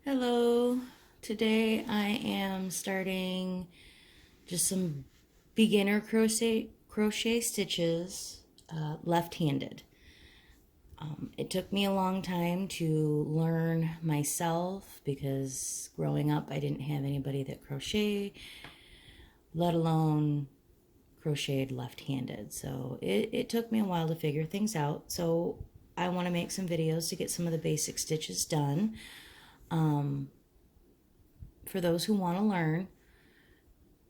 Hello, today I am starting just some beginner crochet stitches left-handed. It took me a long time to learn myself because growing up I didn't have anybody that crocheted, let alone crocheted left-handed. So it took me a while to figure things out. So I want to make some videos to get some of the basic stitches done. For those who want to learn,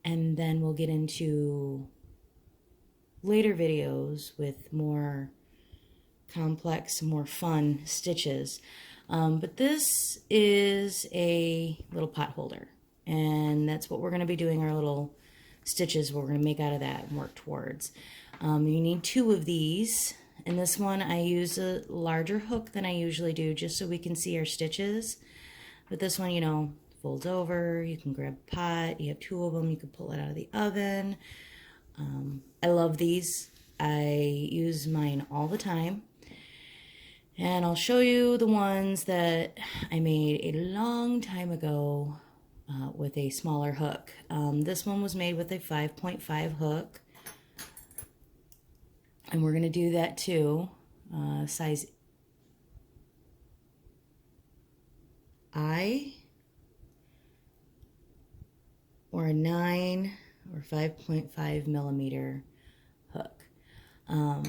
and then we'll get into later videos with more complex, more fun stitches. But this is a little pot holder, and that's what we're going to be doing our little stitches we're going to make out of that and work towards. You need two of these, and this one I use a larger hook than I usually do just so we can see our stitches. But this one, folds over, you can grab a pot, you have two of them, you can pull it out of the oven. I love these. I use mine all the time. And I'll show you the ones that I made a long time ago with a smaller hook. This one was made with a 5.5 hook. And we're going to do that too. Size I, or a 9 or 5.5 millimeter hook. The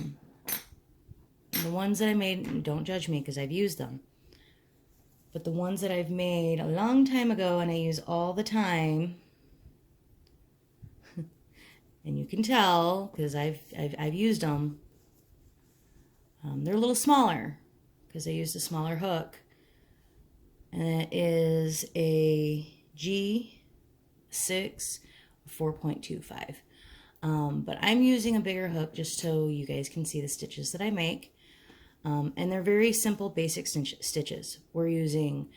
ones that I made, don't judge me because I've used them, but the ones that I've made a long time ago and I use all the time, and you can tell because I've used them, they're a little smaller because I used a smaller hook, and it is a G6 4.25. But I'm using a bigger hook just so you guys can see the stitches that I make. And they're very simple, basic stitches. We're using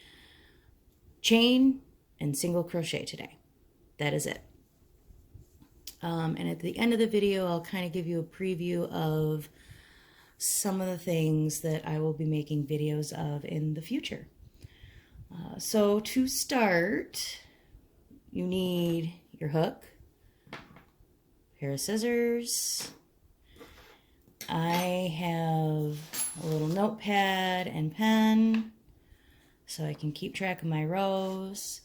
chain and single crochet today. That is it. And at the end of the video, I'll kind of give you a preview of some of the things that I will be making videos of in the future. So to start, you need your hook, pair of scissors. I have a little notepad and pen so I can keep track of my rows.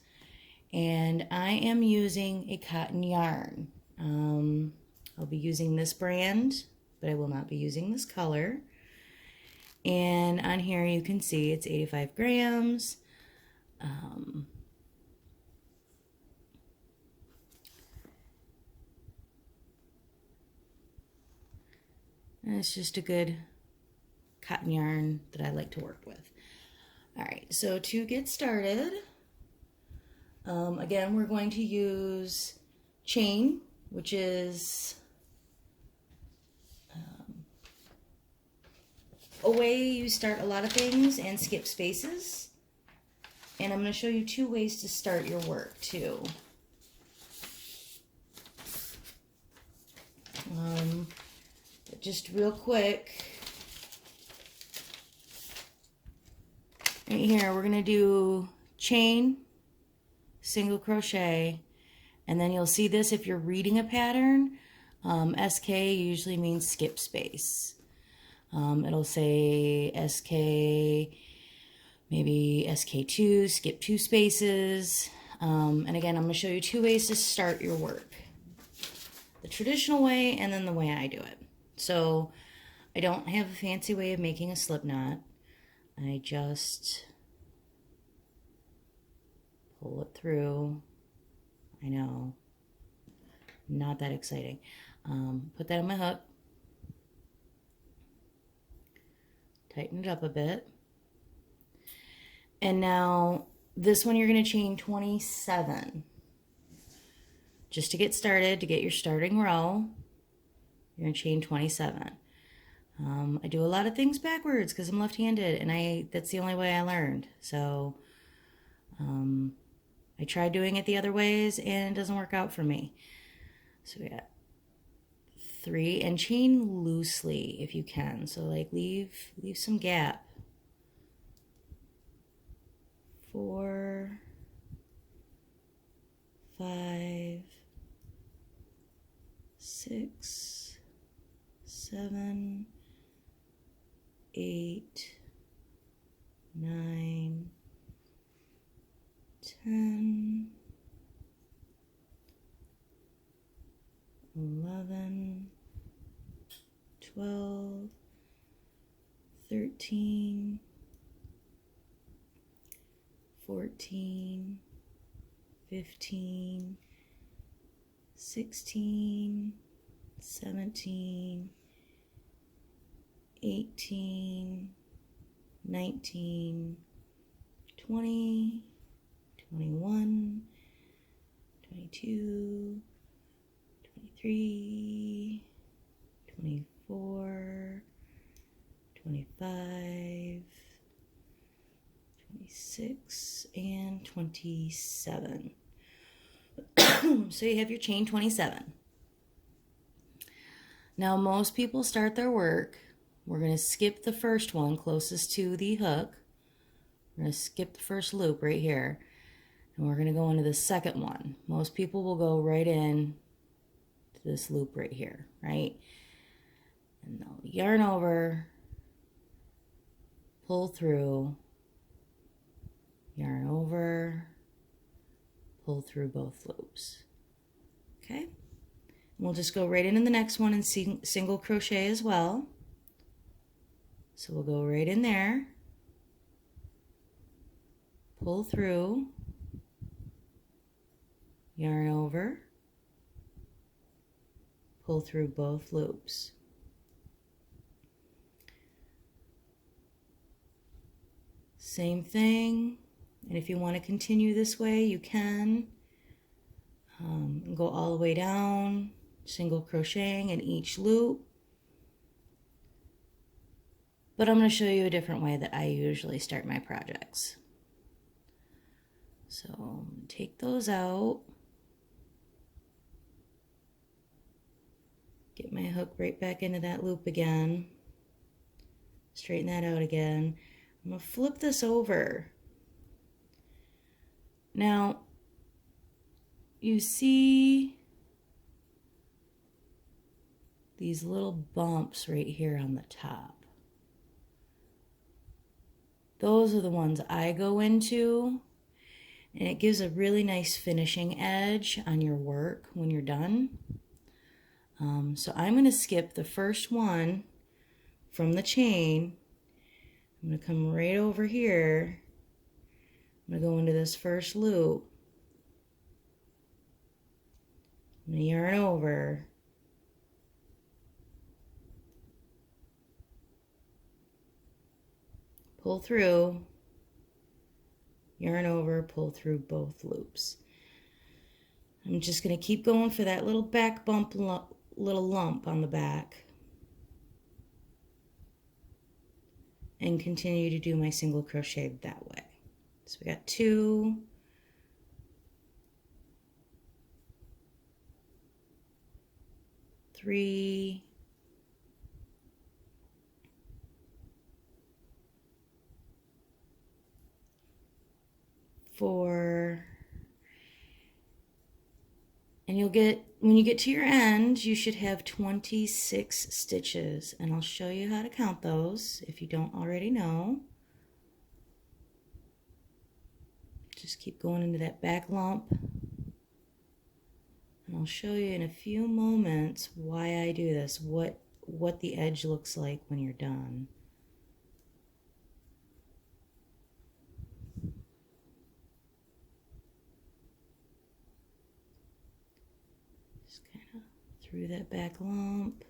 And I am using a cotton yarn. I'll be using this brand, but I will not be using this color. And on here you can see it's 85 grams. And it's just a good cotton yarn that I like to work with. All right, so to get started, again, we're going to use chain, which is a way you start a lot of things and skip spaces. And I'm going to show you two ways to start your work too. Just real quick, right here we're going to do chain, single crochet, and then you'll see this if you're reading a pattern. SK usually means skip space. It'll say SK, maybe SK2, skip 2 spaces. And again, I'm going to show you two ways to start your work. The traditional way and then the way I do it. So I don't have a fancy way of making a slip knot. I just pull it through. I know, not that exciting. Put that on my hook. Tighten it up a bit. And now this one you're going to chain 27. Just to get started, to get your starting row, you're going to chain 27. I do a lot of things backwards because I'm left-handed, and that's the only way I learned. So I tried doing it the other ways, and it doesn't work out for me. So we got 3, and chain loosely if you can. So like leave some gap. 4, 9, 10, 11, 12, 13, 14, 15, 16, 17, 18, 19, 20, 21, 22, 23, 24, 25, 26, and 27. So you have your chain 27. Now most people start their work. We're going to skip the first one closest to the hook. We're going to skip the first loop right here. And we're going to go into the second one. Most people will go right in to this loop right here, right? And they'll yarn over, pull through, yarn over, pull through both loops. Okay? And we'll just go right into the next one and single crochet as well. So we'll go right in there, pull through, yarn over, pull through both loops. Same thing, and if you want to continue this way, you can. Go all the way down, single crocheting in each loop. But I'm going to show you a different way that I usually start my projects. So take those out. Get my hook right back into that loop again. Straighten that out again. I'm going to flip this over. Now, you see these little bumps right here on the top. Those are the ones I go into, and it gives a really nice finishing edge on your work when you're done. So I'm going to skip the first one from the chain. I'm going to come right over here. I'm going to go into this first loop. I'm going to yarn over. Pull through, yarn over, pull through both loops. I'm just going to keep going for that little back bump, little lump on the back. And continue to do my single crochet that way. So we got 2, 3, 4, and you'll get, when you get to your end, you should have 26 stitches, and I'll show you how to count those if you don't already know. Just keep going into that back lump, and I'll show you in a few moments why I do this, what the edge looks like when you're done. Through that back lump,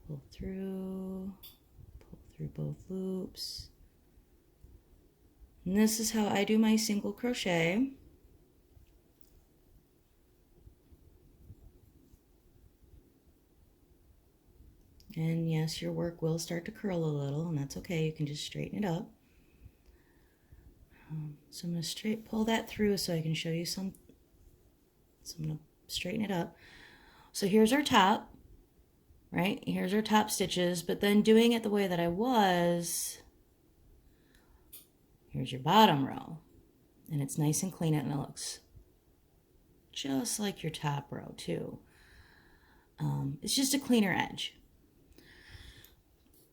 pull through both loops. And this is how I do my single crochet. And yes, your work will start to curl a little, and that's okay. You can just straighten it up. So I'm going to pull that through so I can show you some. So I'm going to straighten it up. So here's our top, right? Here's our top stitches, but then doing it the way that I was, here's your bottom row, and it's nice and clean, and it looks just like your top row too. It's just a cleaner edge.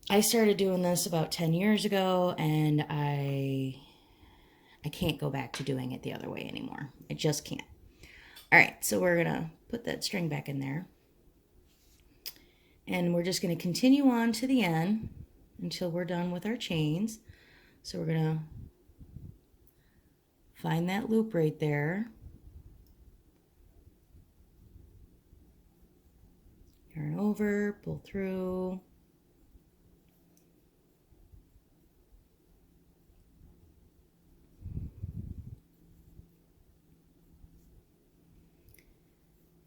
I started doing this about 10 years ago, and I can't go back to doing it the other way anymore. I just can't. All right, so we're gonna put that string back in there, and we're just gonna continue on to the end until we're done with our chains. So we're gonna find that loop right there, yarn over, pull through,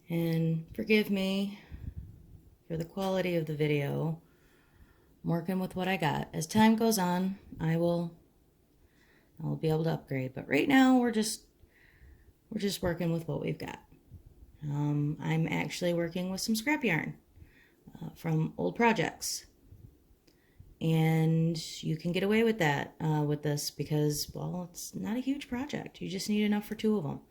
and forgive me for the quality of the video. I'm working with what I got. As time goes on, I'll be able to upgrade, but right now we're just working with what we've got. I'm actually working with some scrap yarn from old projects, and you can get away with that with this because, well, it's not a huge project. You just need enough for 2 of them.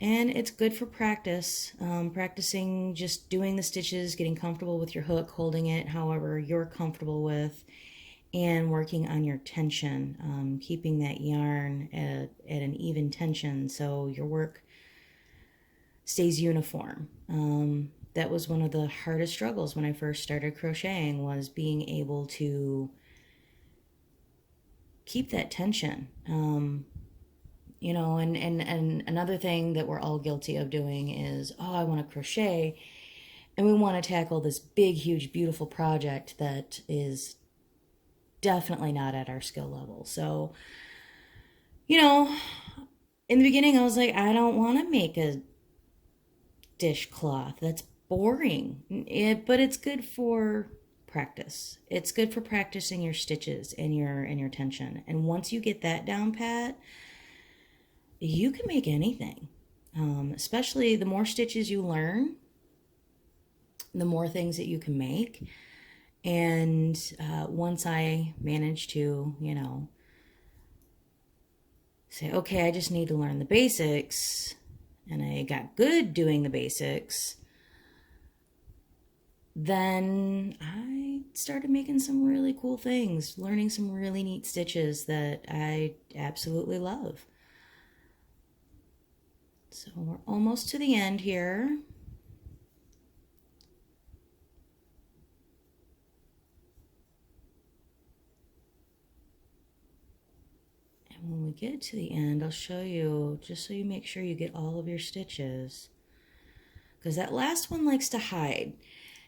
And it's good for practice, practicing just doing the stitches, getting comfortable with your hook, holding it however you're comfortable with, and working on your tension, keeping that yarn at an even tension so your work stays uniform. That was one of the hardest struggles when I first started crocheting, was being able to keep that tension. You know, and another thing that we're all guilty of doing is, oh, I want to crochet, and we want to tackle this big, huge, beautiful project that is definitely not at our skill level. So, you know, in the beginning I was like, I don't want to make a dishcloth. That's boring. But it's good for practice. It's good for practicing your stitches and your tension. And once you get that down pat, you can make anything. Especially the more stitches you learn, the more things that you can make. And once I managed to, you know, say, okay, I just need to learn the basics, and I got good doing the basics, then I started making some really cool things, learning some really neat stitches that I absolutely love. So we're almost to the end here. And when we get to the end, I'll show you, just so you make sure you get all of your stitches. Because that last one likes to hide.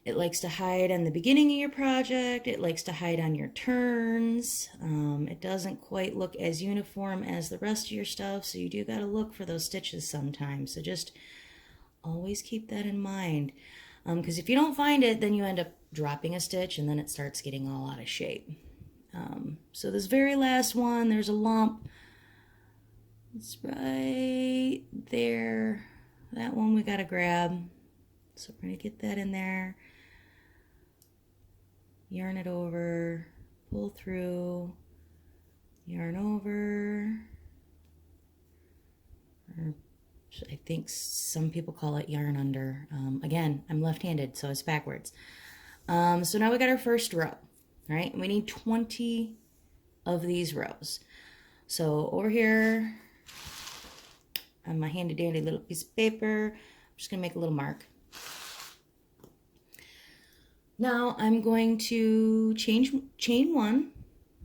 It likes to hide on the beginning of your project. It likes to hide on your turns. It doesn't quite look as uniform as the rest of your stuff, so you do got to look for those stitches sometimes. So just always keep that in mind. Because if you don't find it, then you end up dropping a stitch, and then it starts getting all out of shape. So this very last one, there's a lump. It's right there. That one we got to grab. So we're going to get that in there. Yarn it over, pull through, yarn over, or I think some people call it yarn under. Again, I'm left-handed, so it's backwards. So now we got our first row, right? We need 20 of these rows. So over here on my handy-dandy little piece of paper, I'm just going to make a little mark. Now I'm going to chain 1.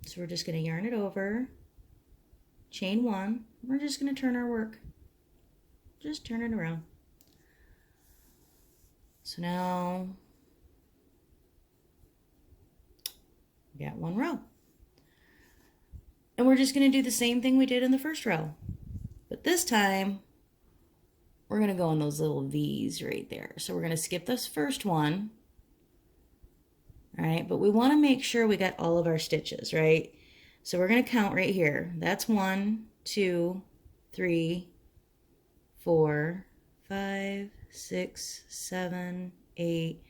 So we're just going to yarn it over, chain 1. We're just going to turn our work. Just turn it around. So now we got 1 row. And we're just going to do the same thing we did in the first row. But this time, we're going to go in those little V's right there. So we're going to skip this first one. All right, but we want to make sure we got all of our stitches, right? So we're going to count right here. That's 1, 2, 3, 4, 5, 6, 7, 8,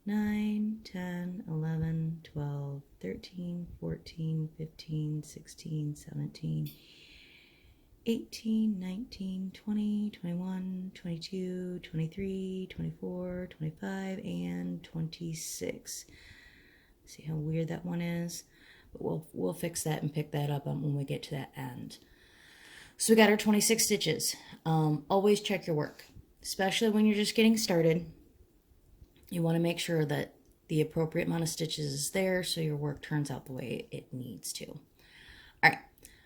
9, 10, 11, 12, 13, 14, 15, 16, 17, 18, 19, 20, 21, 22, 23, 24, 25, and 26. See how weird that one is? But we'll fix that and pick that up when we get to that end. So we got our 26 stitches. Always check your work, especially when you're just getting started. You want to make sure that the appropriate amount of stitches is there so your work turns out the way it needs to. All right,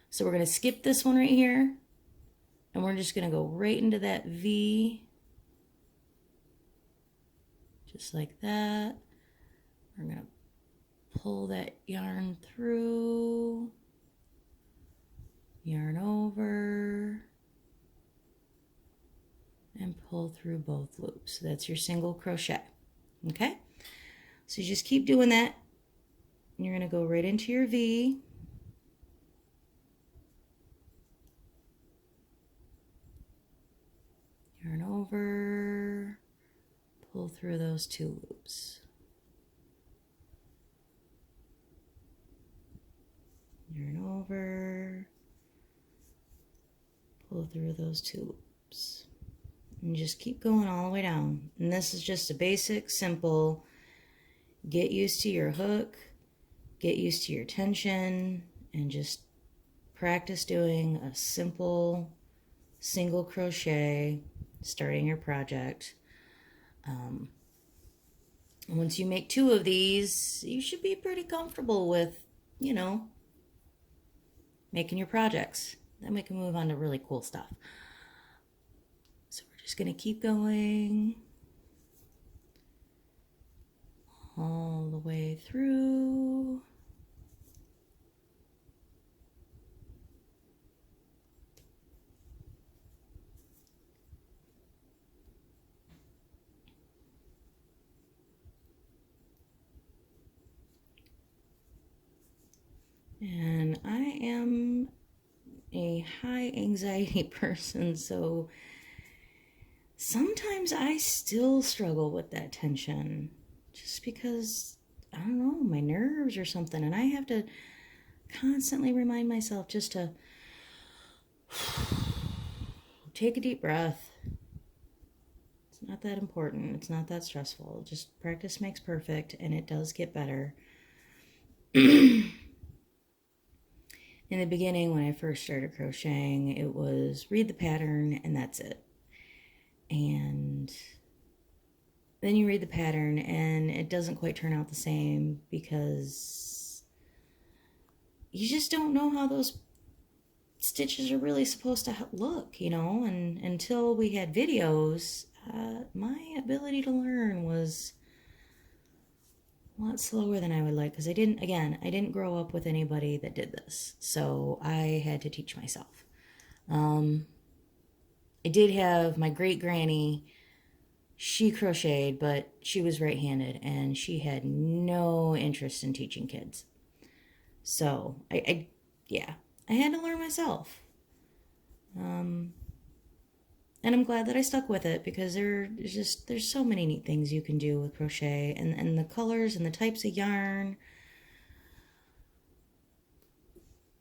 so we're going to skip this one right here, and we're just going to go right into that V, just like that. We're going to pull that yarn through, yarn over, and pull through both loops. So that's your single crochet. Okay, so you just keep doing that. You're going to go right into your V. Yarn over, pull through those two loops. Yarn over, pull through those two loops. And just keep going all the way down. And this is just a basic, simple, get used to your hook, get used to your tension, and just practice doing a simple single crochet starting your project. Once you make 2 of these, you should be pretty comfortable with, you know, making your projects. Then we can move on to really cool stuff. So we're just going to keep going all the way through. And I am a high anxiety person, so sometimes I still struggle with that tension just because, I don't know, my nerves or something, and I have to constantly remind myself just to take a deep breath. It's not that important. It's not that stressful. Just practice makes perfect, and it does get better. In the beginning, when I first started crocheting, it was read the pattern and that's it. And then you read the pattern and it doesn't quite turn out the same because you just don't know how those stitches are really supposed to look, you know. And until we had videos, my ability to learn was a lot slower than I would like, because I didn't grow up with anybody that did this, so I had to teach myself. I did have my great granny. She crocheted, but she was right-handed and she had no interest in teaching kids. So I had to learn myself. And I'm glad that I stuck with it, because there's so many neat things you can do with crochet, and the colors and the types of yarn.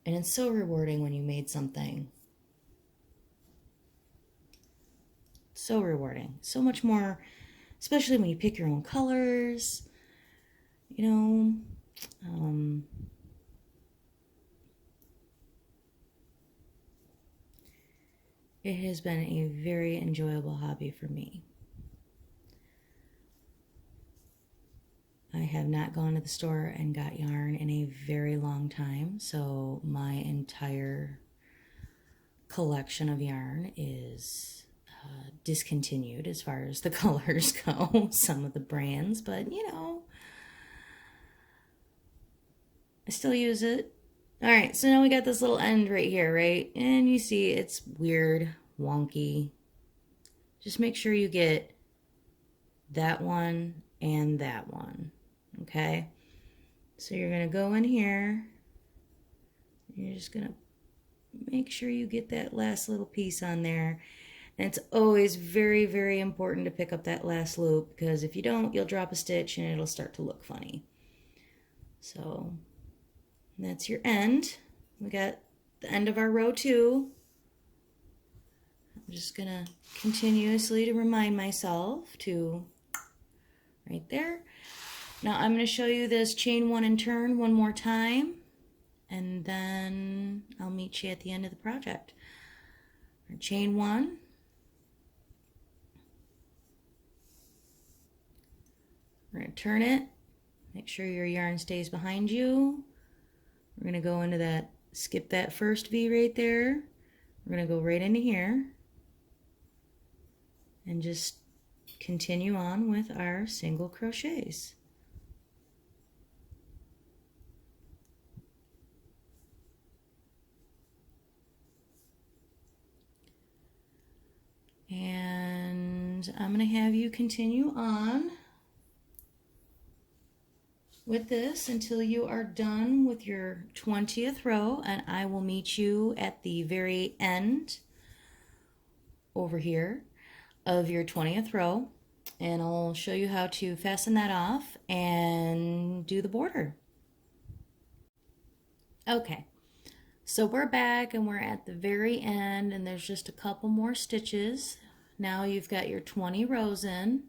And it's so rewarding when you made something. So rewarding. So much more, especially when you pick your own colors, you know. It has been a very enjoyable hobby for me. I have not gone to the store and got yarn in a very long time, so my entire collection of yarn is discontinued as far as the colors go. Some of the brands, but you know, I still use it. All right, so now we got this little end right here, right? And you see it's weird, wonky. Just make sure you get that one and that one, okay? So you're gonna go in here. You're just gonna make sure you get that last little piece on there. And it's always very, very important to pick up that last loop, because if you don't, you'll drop a stitch and it'll start to look funny. So that's your end. We got the end of our row 2. just gonna continuously to remind myself to right there. Now I'm gonna show you this chain one and turn one more time, and then I'll meet you at the end of the project. Chain one, we're gonna turn it, make sure your yarn stays behind you. We're gonna go into that, skip that first V right there. We're gonna go right into here and just continue on with our single crochets. And I'm going to have you continue on with this until you are done with your 20th row, and I will meet you at the very end over here of your 20th row, and I'll show you how to fasten that off and do the border. Okay, so we're back and we're at the very end, and there's just a couple more stitches. Now you've got your 20 rows in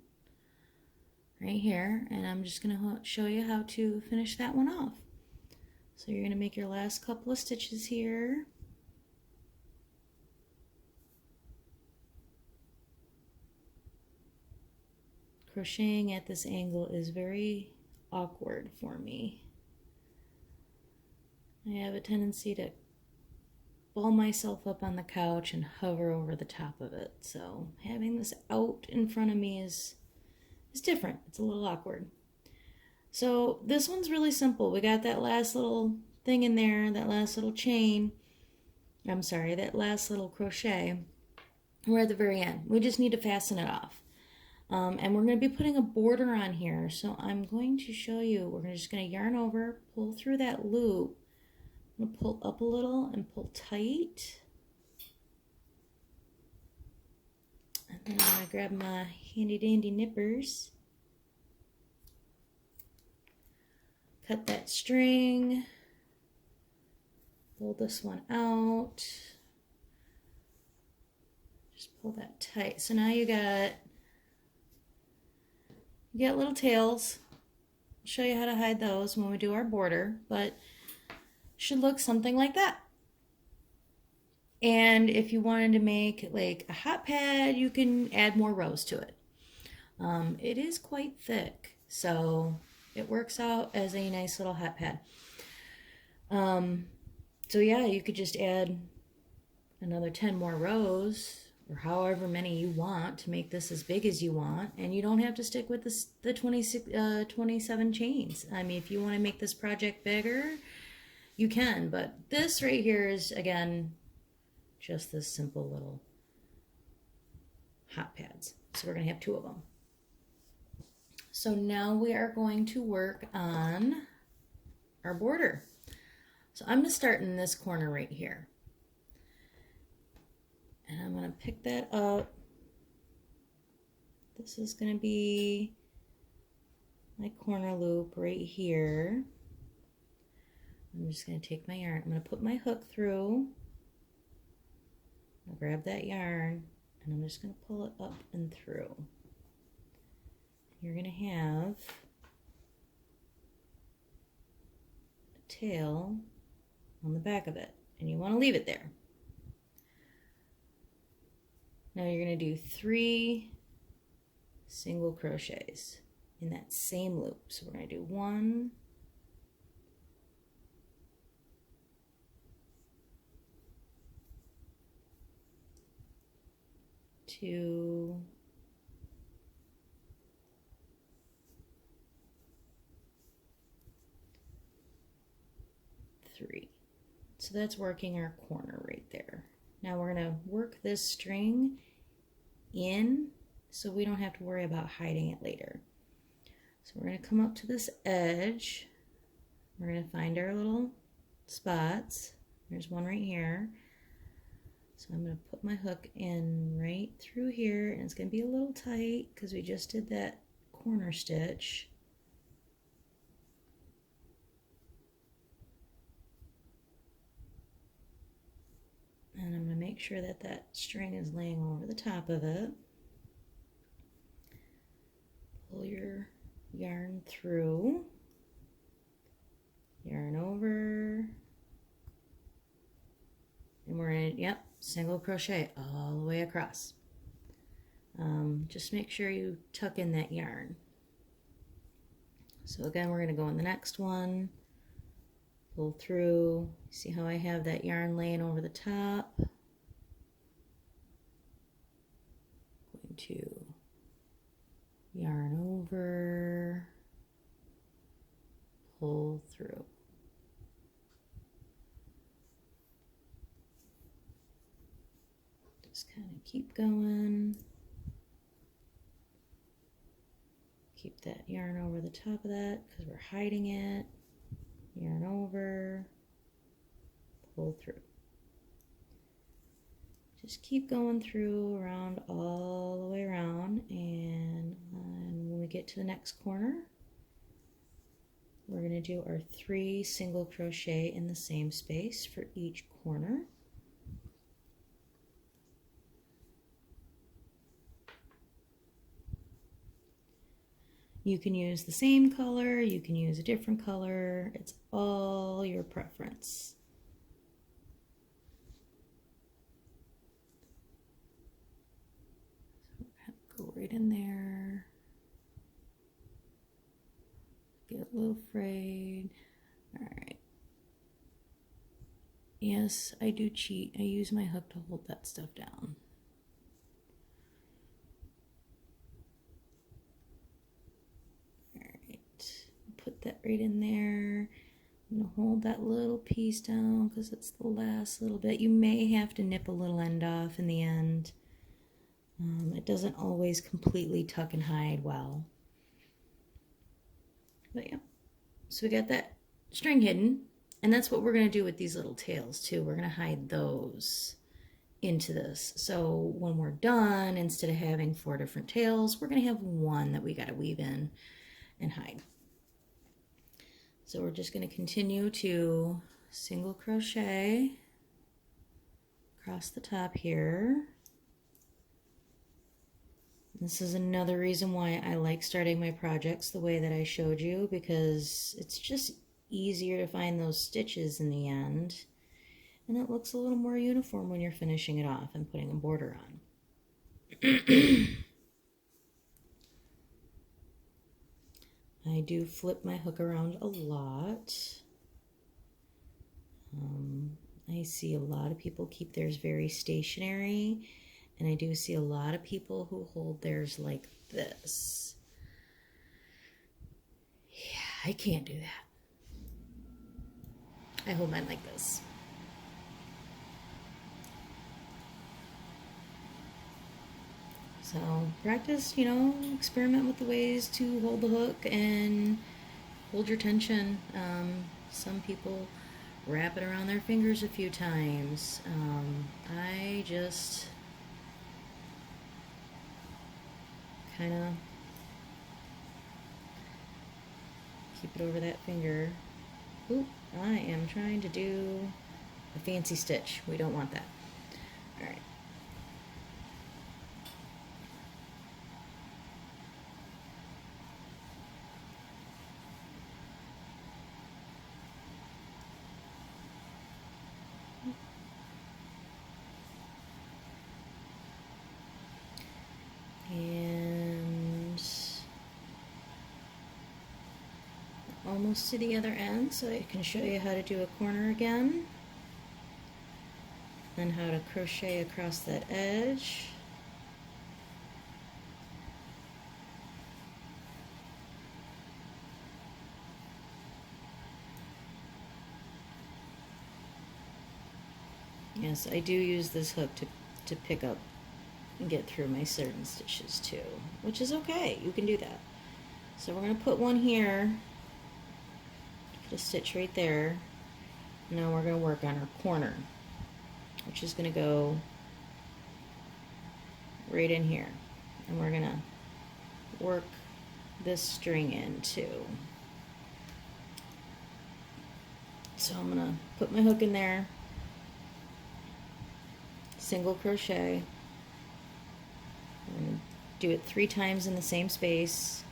right here, and I'm just going to show you how to finish that one off. So you're going to make your last couple of stitches here. Crocheting at this angle is very awkward for me. I have a tendency to ball myself up on the couch and hover over the top of it. So having this out in front of me is different. It's a little awkward. So this one's really simple. We got that last little thing in there, that last little chain. I'm sorry, that last little crochet. We're at the very end. We just need to fasten it off. And we're going to be putting a border on here. So I'm going to show you. We're just going to yarn over, pull through that loop. I'm going to pull up a little and pull tight. And then I'm going to grab my handy dandy nippers. Cut that string. Pull this one out. Just pull that tight. So now you got little tails. I'll show you how to hide those when we do our border, but should look something like that. And if you wanted to make like a hot pad, you can add more rows to it. It is quite thick, so it works out as a nice little hot pad. So yeah, you could just add another 10 more rows, or however many you want to make this as big as you want, and you don't have to stick with the 27 chains. I mean, if you want to make this project bigger, you can, but this right here is, again, just this simple little hot pads. So we're going to have 2 of them. So now we are going to work on our border. So I'm going to start in this corner right here. And I'm going to pick that up. This is going to be my corner loop right here. I'm just going to take my yarn. I'm going to put my hook through. I'll grab that yarn, and I'm just going to pull it up and through. You're going to have a tail on the back of it, and you want to leave it there. Now you're going to do 3 single crochets in that same loop. So we're going to do 1, 2, 3. So that's working our corner right there. Now we're going to work this string in so we don't have to worry about hiding it later. So we're going to come up to this edge. We're going to find our little spots. There's one right here. So I'm going to put my hook in right through here, and it's going to be a little tight because we just did that corner stitch. And I'm going to make make sure that that string is laying over the top of it. Pull your yarn through, yarn over, and we're in, yep, single crochet all the way across. Just make sure you tuck in that yarn. So again, we're going to go in the next one, pull through. See how I have that yarn laying over the top? Going to yarn over, pull through. Just kind of keep going. Keep that yarn over the top of that because we're hiding it. Yarn over, pull through. Just keep going through around all the way around, and when we get to the next corner, we're going to do our 3 single crochet in the same space for each corner. You can use the same color, you can use a different color, it's all your preference. So we're going to go right in there, get a little frayed. All right. Yes, I do cheat. I use my hook to hold that stuff down. Put that right in there. I'm going to hold that little piece down because it's the last little bit. You may have to nip a little end off in the end. It doesn't always completely tuck and hide well. But yeah, so we got that string hidden, and that's what we're going to do with these little tails too. We're going to hide those into this. So when we're done, instead of having 4 different tails, we're going to have one that we got to weave in and hide. So we're just going to continue to single crochet across the top here. This is another reason why I like starting my projects the way that I showed you, because it's just easier to find those stitches in the end, and it looks a little more uniform when you're finishing it off and putting a border on. I do flip my hook around a lot. I see a lot of people keep theirs very stationary, and I do see a lot of people who hold theirs like this. Yeah, I can't do that. I hold mine like this. So practice, you know, experiment with the ways to hold the hook and hold your tension. Some people wrap it around their fingers a few times. I just kind of keep it over that finger. Oop, I am trying to do a fancy stitch. We don't want that. All right. And almost to the other end, so I can show you how to do a corner again, then how to crochet across that edge. Yes, I do use this hook to pick up and get through my certain stitches too, which is okay. You can do that. So we're going to put one here, put a stitch right there. Now we're going to work on our corner, which is going to go right in here, and we're going to work this string in too. So I'm going to put my hook in there, single crochet. And do it 3 times in the same space.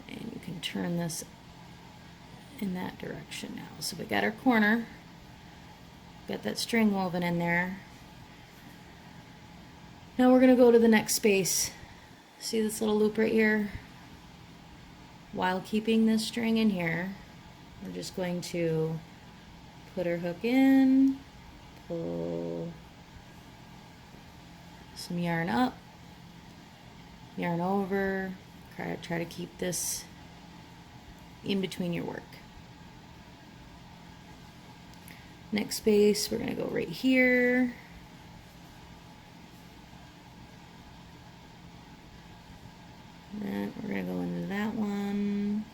And you can turn this in that direction now. So we got our corner, got that string woven in there. Now we're going to go to the next space. See this little loop right here? While keeping this string in here, we're just going to put our hook in, pull some yarn up, yarn over, try to keep this in between your work. Next space, we're going to go right here. Then we're going to go into that one.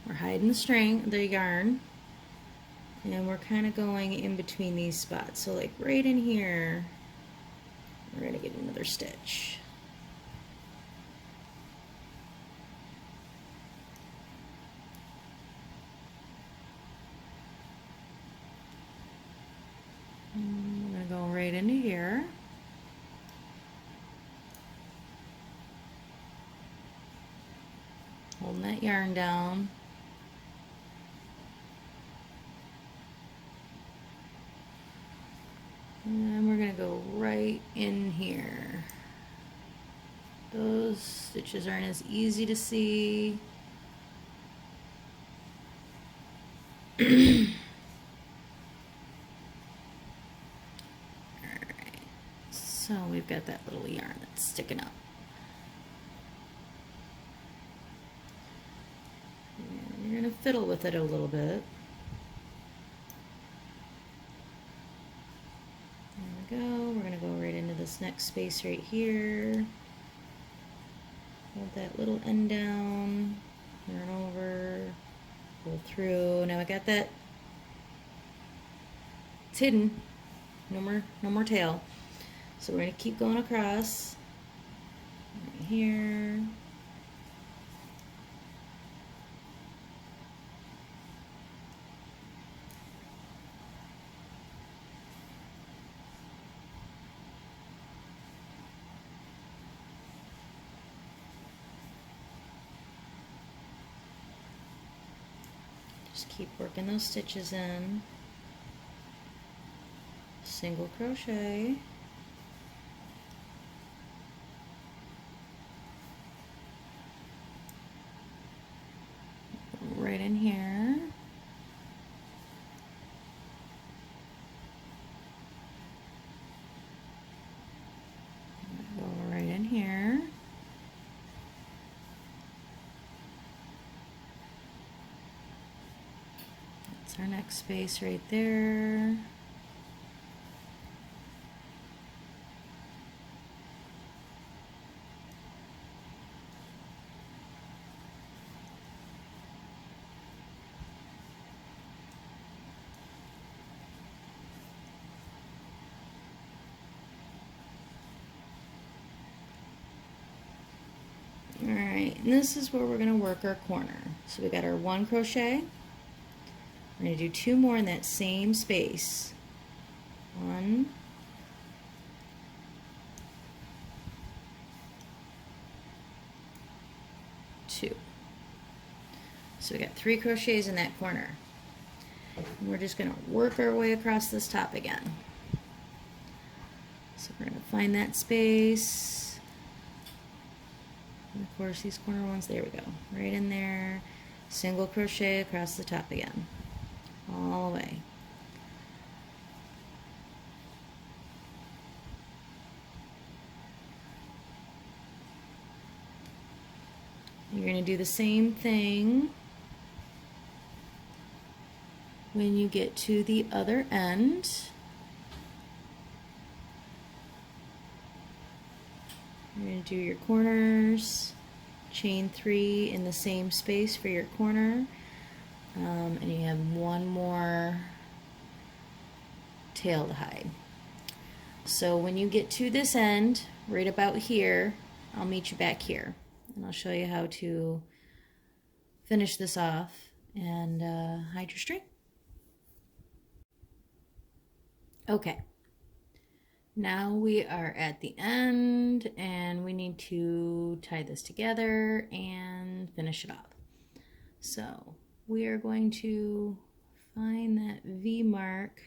We're hiding the string, the yarn, and we're kind of going in between these spots. So like right in here, we're going to get another stitch. I'm going to go right into here. Holding that yarn down. And we're going to go right in here. Those stitches aren't as easy to see. Alright, so we've got that little yarn that's sticking up. And you're going to fiddle with it a little bit. There we go. We're going to go right into this next space right here. Hold that little end down, yarn over, pull through. Now I got that. It's hidden. No more tail. So we're going to keep going across. Right here. Just keep working those stitches in. Single crochet. Right in here. Go right in here. That's our next space right there. Alright, and this is where we're going to work our corner. So we got our 1 crochet. We're going to do 2 more in that same space. 1, 2. So we got 3 crochets in that corner. And we're just going to work our way across this top again. So we're going to find that space. And of course these corner ones, there we go, right in there, single crochet across the top again, all the way. You're going to do the same thing when you get to the other end. You're going to do your corners, chain 3 in the same space for your corner, and you have one more tail to hide. So when you get to this end, right about here, I'll meet you back here, and I'll show you how to finish this off and hide your string. Okay, now we are at the end and we need to tie this together and finish it off. So we are going to find that V mark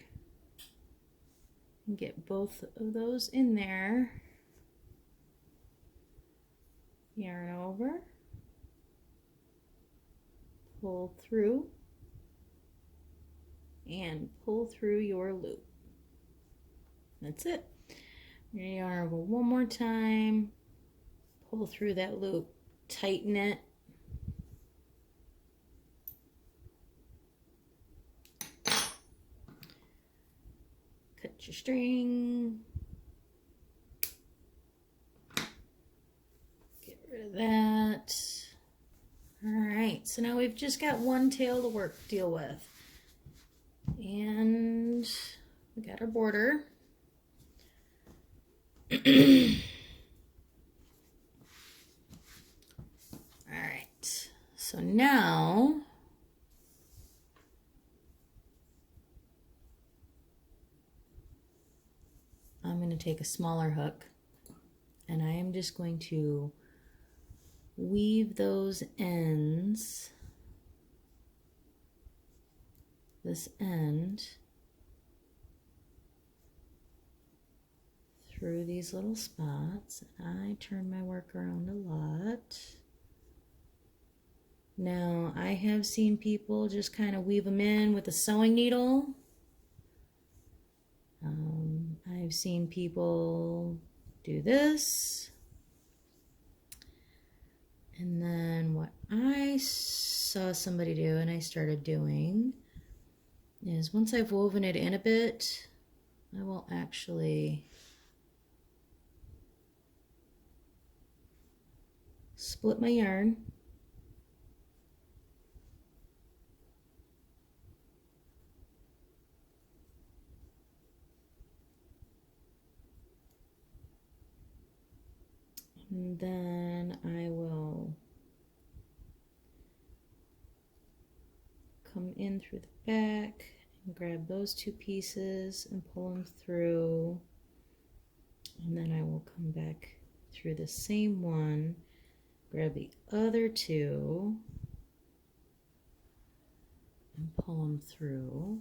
and get both of those in there. Yarn over, pull through, and pull through your loop. That's it. You're gonna yarn over one more time, pull through that loop, tighten it, cut your string, get rid of that. All right, so now we've just got one tail to deal with, and we got our border. All right, so now I'm going to take a smaller hook and I am just going to weave those ends, this end, through these little spots. I turn my work around a lot. Now, I have seen people just kind of weave them in with a sewing needle. I've seen people do this. And then what I saw somebody do and I started doing is once I've woven it in a bit, I will actually split my yarn. And then I will come in through the back and grab those two pieces and pull them through. And then I will come back through the same one, grab the other two, and pull them through.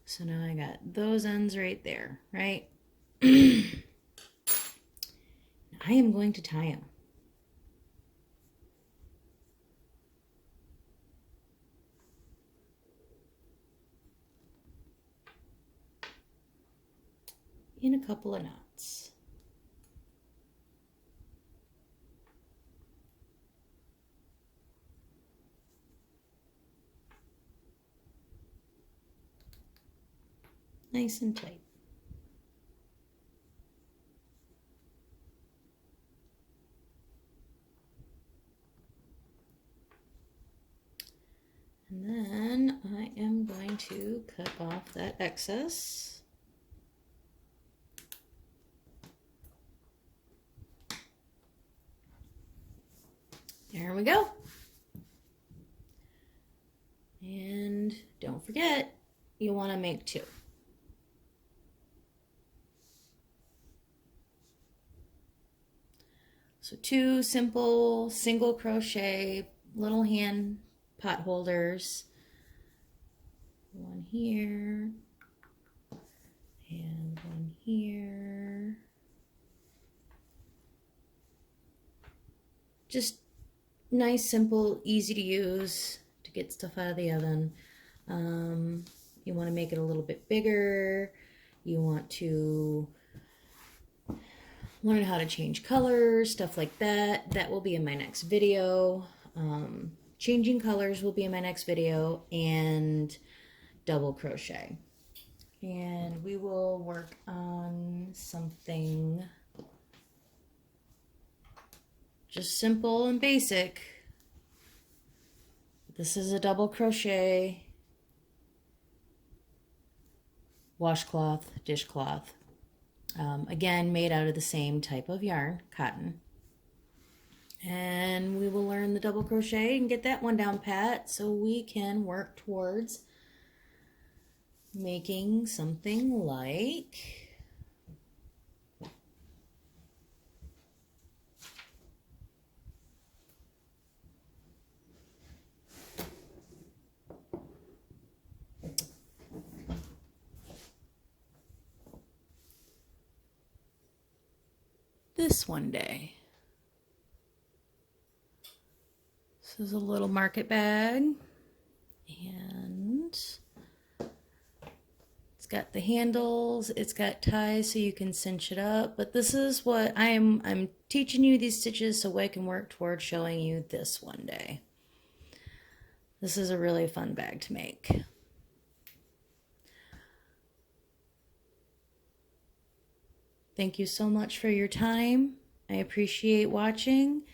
So now I got those ends right there, right? I am going to tie them. In a couple of knots. Nice and tight. And then I am going to cut off that excess. There we go. And don't forget, you want to make two. So two simple single crochet little hand pot holders. One here and one here. Just nice, simple, easy to use to get stuff out of the oven. You want to make it a little bit bigger. You want to learn how to change colors, stuff like that. That will be in my next video. Changing colors will be in my next video, and double crochet. And we will work on something just simple and basic. This is a double crochet washcloth, dishcloth. Again, made out of the same type of yarn, cotton. And we will learn the double crochet and get that one down pat so we can work towards making something like this one day. This is a little market bag, and it's got the handles, it's got ties so you can cinch it up, but this is what I'm teaching you these stitches so I can work toward showing you this one day. This is a really fun bag to make. Thank you so much for your time. I appreciate watching,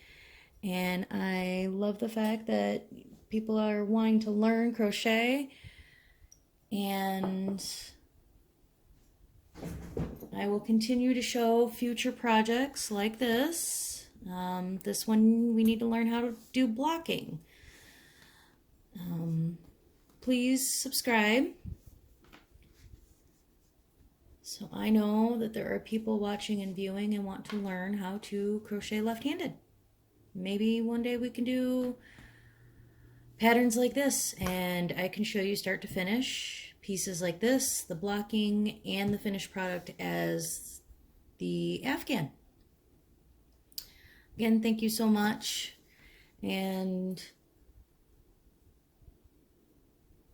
and I love the fact that people are wanting to learn crochet, and I will continue to show future projects like this. This one we need to learn how to do blocking. Please subscribe so I know that there are people watching and viewing and want to learn how to crochet left-handed. Maybe one day we can do patterns like this and I can show you start to finish pieces like this, the blocking and the finished product as the Afghan. Again, thank you so much, and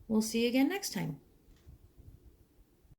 we'll see you again next time.